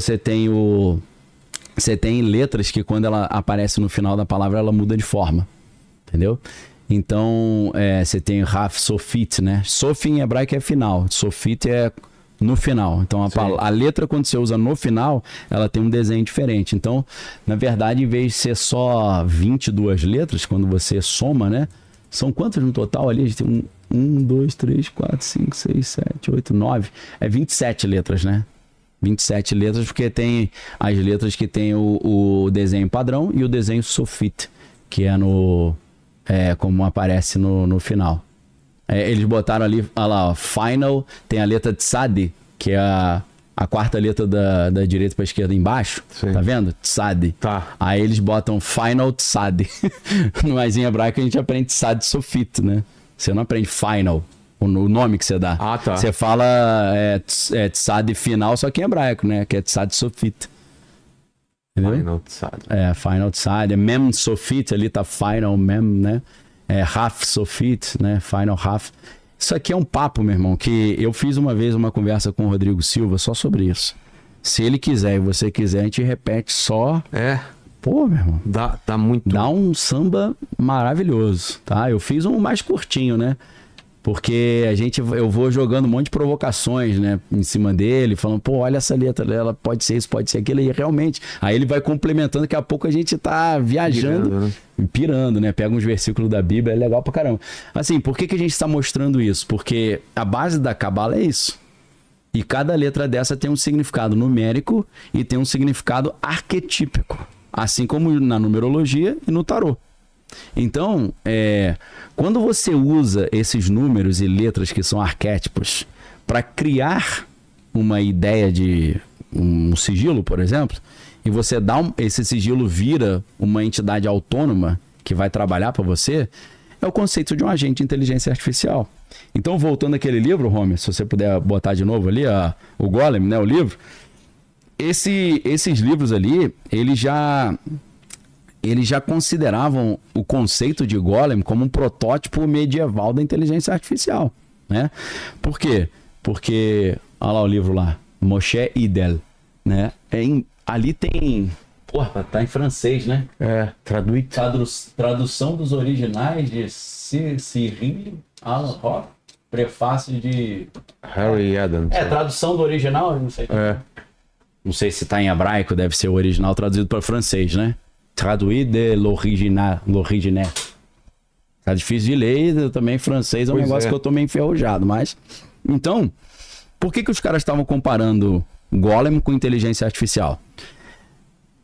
você tem você tem letras que quando ela aparece no final da palavra, ela muda de forma. Entendeu? Então, você tem Raf, Sofit, né? Sof em hebraico é final, Sofit é no final. Então, a letra, quando você usa no final, ela tem um desenho diferente. Então, na verdade, em vez de ser só 22 letras, quando você soma, né? São quantas no total ali? A gente tem 1, 2, 3, 4, 5, 6, 7, 8, 9. É 27 letras, né? 27 letras, porque tem as letras que tem o desenho padrão e o desenho Sofit, que é como aparece no final. Eles botaram ali, olha lá, ó, final, tem a letra Tzad, que é a quarta letra da direita para a esquerda embaixo. Sim. Tá vendo? Tzad. Tá. Aí eles botam final Tzad. Mas em hebraico a gente aprende Tzad Sofit, né? Você não aprende final, o nome que você dá. Ah, tá. Você fala Tzad final, só que em hebraico, né? Que é Tzad Sofit. Entendeu? Final Tzad. Final Tzad. Mem Sofit, ali tá final mem, né? Raf Sofit, né? Final Raf. Isso aqui é um papo, meu irmão, que eu fiz uma vez uma conversa com o Rodrigo Silva só sobre isso. Se ele quiser e você quiser, a gente repete só. Pô, meu irmão. Dá um samba maravilhoso, tá? Eu fiz um mais curtinho, né? Porque eu vou jogando um monte de provocações, né, em cima dele, falando, pô, olha essa letra dela, pode ser isso, pode ser aquilo, e realmente, aí ele vai complementando, daqui a pouco a gente tá viajando, pirando, né, pega uns versículos da Bíblia, é legal pra caramba. Assim, por que a gente tá mostrando isso? Porque a base da Cabala é isso, e cada letra dessa tem um significado numérico e tem um significado arquetípico, assim como na numerologia e no tarô. Então, quando você usa esses números e letras que são arquétipos para criar uma ideia de um sigilo, por exemplo, e você esse sigilo vira uma entidade autônoma que vai trabalhar para você, é o conceito de um agente de inteligência artificial. Então, voltando àquele livro, Homer, se você puder botar de novo ali, o Golem, né, o livro, esses livros ali, eles já consideravam o conceito de Golem como um protótipo medieval da inteligência artificial, né? Por quê? Porque, olha lá o livro lá, Moshe Idel, né? Ali tem... Porra, tá em francês, né? Tradução dos originais de Cyril Alan Roth, prefácio de... Harry Adams. Tradução do original, não sei. Não sei se tá em hebraico, deve ser o original traduzido para francês, né? Traduit de l'original. Tá difícil de ler, também francês é um negócio que eu tô meio enferrujado, mas... Então, por que os caras estavam comparando Golem com inteligência artificial?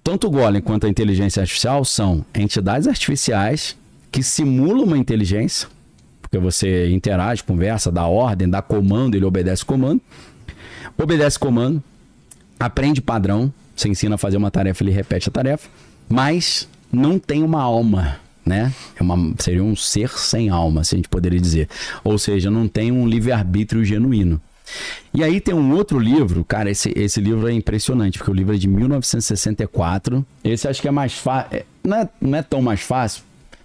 Tanto o Golem quanto a inteligência artificial são entidades artificiais que simulam uma inteligência, porque você interage, conversa, dá ordem, dá comando, ele obedece comando, aprende padrão, você ensina a fazer uma tarefa, ele repete a tarefa, mas não tem uma alma, né? Seria um ser sem alma, se a gente poderia dizer. Ou seja, não tem um livre-arbítrio genuíno. E aí tem um outro livro, cara, esse livro é impressionante, porque o livro é de 1964. Esse acho que é mais fácil, não é tão mais fácil,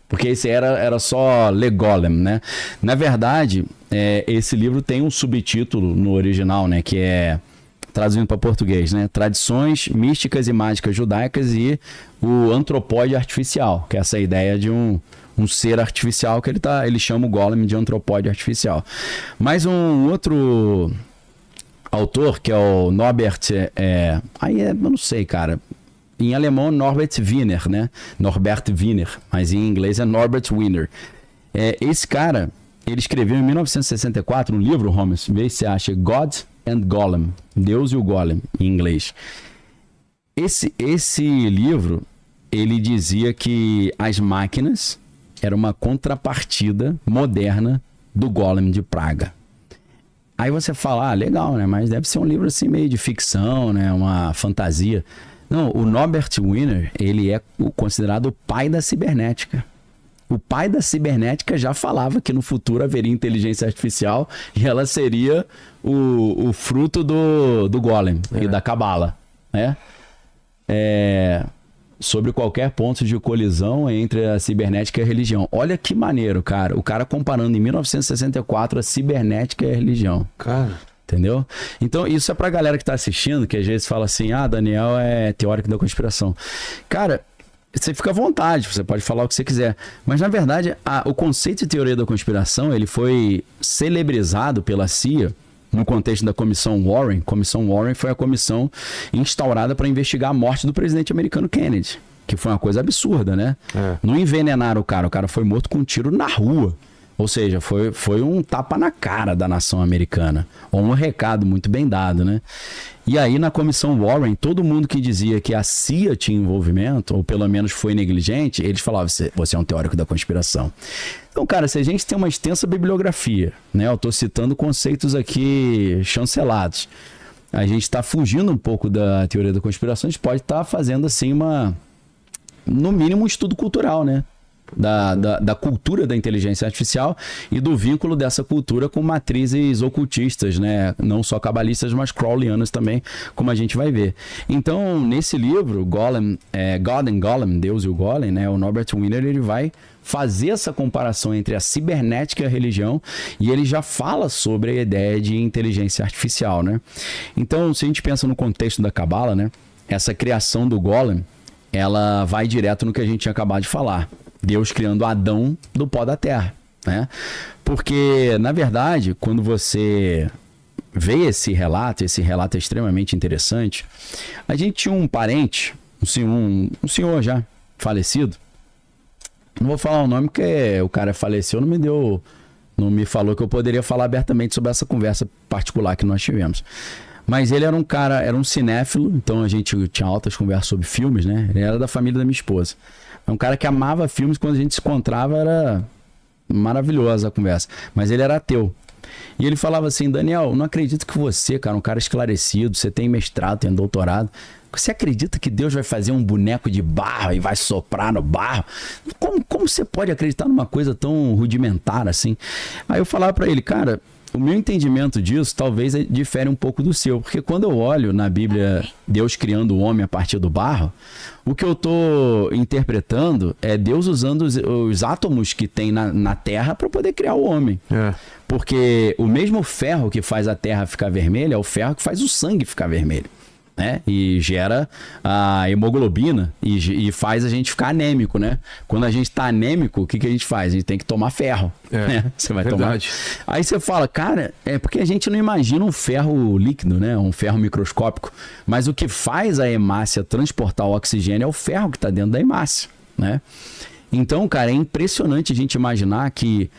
porque esse era só Le Golem, né? Na verdade, esse livro tem um subtítulo no original, né? Que é... traduzindo para português, né? Tradições místicas e mágicas judaicas e o antropóide artificial, que é essa ideia de um ser artificial que ele chama o Golem de antropóide artificial. Mas um outro autor, que é o Norbert, eu não sei, cara. Em alemão, Norbert Wiener, né? Norbert Wiener, mas em inglês é Norbert Wiener. Esse cara, ele escreveu em 1964 um livro, Holmes, vê se você acha, God and Golem, Deus e o Golem, em inglês. Esse livro, ele dizia que as máquinas eram uma contrapartida moderna do Golem de Praga. Aí você fala, legal, né? Mas deve ser um livro assim meio de ficção, né? Uma fantasia. Não, o Norbert Wiener, ele é considerado o pai da cibernética. O pai da cibernética já falava que no futuro haveria inteligência artificial e ela seria o fruto do Golem e da Cabala, né? Sobre qualquer ponto de colisão entre a cibernética e a religião. Olha que maneiro, cara. O cara comparando em 1964 a cibernética e a religião. Cara. Entendeu? Então, isso é pra galera que tá assistindo, que às vezes fala assim, Daniel é teórico da conspiração. Cara, você fica à vontade, você pode falar o que você quiser. Mas, na verdade, o conceito de teoria da conspiração, ele foi celebrizado pela CIA no contexto da Comissão Warren. Comissão Warren foi a comissão instaurada para investigar a morte do presidente americano Kennedy, que foi uma coisa absurda, né? Não envenenaram o cara foi morto com um tiro na rua. Ou seja, foi um tapa na cara da nação americana. Ou um recado muito bem dado, né? E aí, na Comissão Warren, todo mundo que dizia que a CIA tinha envolvimento, ou pelo menos foi negligente, eles falavam, você é um teórico da conspiração. Então, cara, se a gente tem uma extensa bibliografia, né? Eu estou citando conceitos aqui chancelados. A gente está fugindo um pouco da teoria da conspiração, a gente pode estar fazendo, assim, no mínimo, um estudo cultural, né? Da cultura da inteligência artificial e do vínculo dessa cultura com matrizes ocultistas, né? Não só cabalistas, mas crowleyanas também, como a gente vai ver. Então, nesse livro, God and Golem, Deus e o Golem, né? O Norbert Wiener, ele vai fazer essa comparação entre a cibernética e a religião, e ele já fala sobre a ideia de inteligência artificial, né? Então, se a gente pensa no contexto da Cabala, né? Essa criação do Golem, ela vai direto no que a gente tinha acabado de falar. Deus criando Adão do pó da terra, né? Porque, na verdade, quando você vê esse relato é extremamente interessante. A gente tinha um parente, um senhor já falecido. Não vou falar o nome porque o cara faleceu, não me falou que eu poderia falar abertamente sobre essa conversa particular que nós tivemos. Mas ele era um cinéfilo, então a gente tinha altas conversas sobre filmes, né? Ele era da família da minha esposa. É um cara que amava filmes, quando a gente se encontrava era maravilhosa a conversa. Mas ele era ateu. E ele falava assim, Daniel, não acredito que você, cara, um cara esclarecido, você tem mestrado, tem doutorado, você acredita que Deus vai fazer um boneco de barro e vai soprar no barro? Como você pode acreditar numa coisa tão rudimentar assim? Aí eu falava pra ele, cara, o meu entendimento disso talvez difere um pouco do seu, porque quando eu olho na Bíblia Deus criando o homem a partir do barro, o que eu estou interpretando é Deus usando os átomos que tem na terra para poder criar o homem. Porque o mesmo ferro que faz a terra ficar vermelha é o ferro que faz o sangue ficar vermelho. Né? E gera a hemoglobina e faz a gente ficar anêmico, né? Quando a gente está anêmico, o que a gente faz? A gente tem que tomar ferro. Né? Você vai verdade. tomar. Aí você fala, cara, é porque a gente não imagina um ferro líquido, né? Um ferro microscópico. Mas o que faz a hemácia transportar o oxigênio é o ferro que está dentro da hemácia, né? Então, cara, é impressionante a gente imaginar que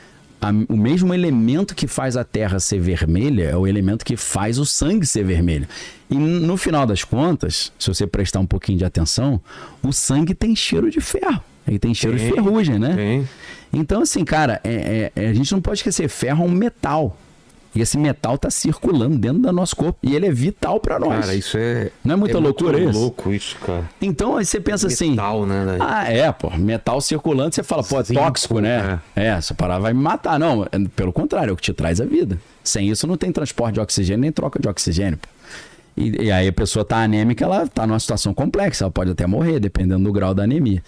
o mesmo elemento que faz a terra ser vermelha é o elemento que faz o sangue ser vermelho. E no final das contas, se você prestar um pouquinho de atenção, o sangue tem cheiro de ferro. Ele tem cheiro de ferrugem, né? Tem. Então, assim, cara, a gente não pode esquecer, ferro é um metal. E esse metal tá circulando dentro do nosso corpo. E ele é vital pra nós. Cara, isso é... Não é muita loucura isso? É louco isso, cara. Então, aí você pensa metal, assim... né? Pô. Metal circulando, você fala, pô, é tóxico, né? Essa parada vai me matar. Não, pelo contrário, é o que te traz a vida. Sem isso não tem transporte de oxigênio, nem troca de oxigênio. E aí a pessoa tá anêmica, ela tá numa situação complexa. Ela pode até morrer, dependendo do grau da anemia.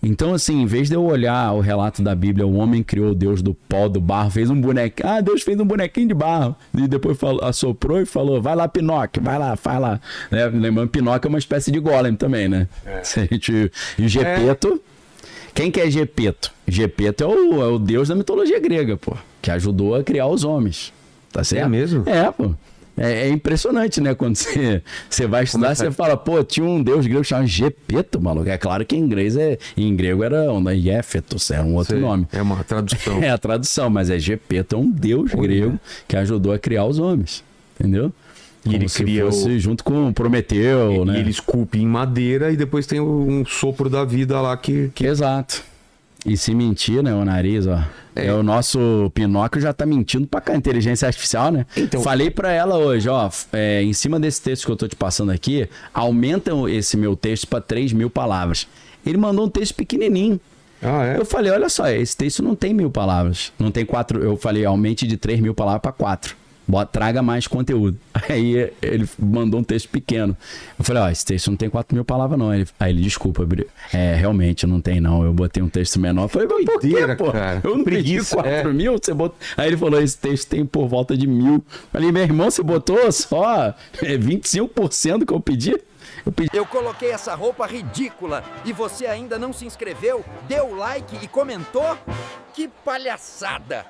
Então, assim, em vez de eu olhar o relato da Bíblia, o homem criou Deus do pó, do barro, fez um bonequinho. Deus fez um bonequinho de barro. E depois assoprou e falou, vai lá, Pinóquio, vai lá, faz lá. Né? Lembrando, Pinóquio é uma espécie de golem também, né? E Gepeto... Quem que é Gepeto? Gepeto é o deus da mitologia grega, pô. Que ajudou a criar os homens. Tá certo? É mesmo? Pô. É impressionante, né? Quando você vai estudar, você fala, pô, tinha um deus grego chamado Gepeto, maluco. É claro que em grego era Iéfetos, era um outro nome. É uma tradução. É a tradução, mas Gepeto é um deus grego que ajudou a criar os homens, entendeu? E ele cria junto com Prometeu, né? E ele esculpe em madeira e depois tem um sopro da vida lá que... Exato. E se mentir, né, o nariz, ó. O nosso Pinóquio já tá mentindo pra cá, inteligência artificial, né? Então, falei pra ela hoje, ó, em cima desse texto que eu tô te passando aqui, aumenta esse meu texto pra 3.000 palavras. Ele mandou um texto pequenininho. Eu falei, olha só, esse texto não tem 1.000 palavras. Não tem 4, eu falei, aumente de 3.000 palavras pra 4. Traga mais conteúdo. Aí ele mandou um texto pequeno. Eu falei, ó, esse texto não tem 4.000 palavras não. Aí ele, desculpa, realmente não tem não. Eu botei um texto menor. Eu falei, mas por quê, pô? Cara. Eu não pedi 4.000, você botou... Aí ele falou, esse texto tem por volta de 1.000. Eu falei, meu irmão, você botou só 25% que eu pedi? Eu coloquei essa roupa ridícula e você ainda não se inscreveu, deu like e comentou? Que palhaçada!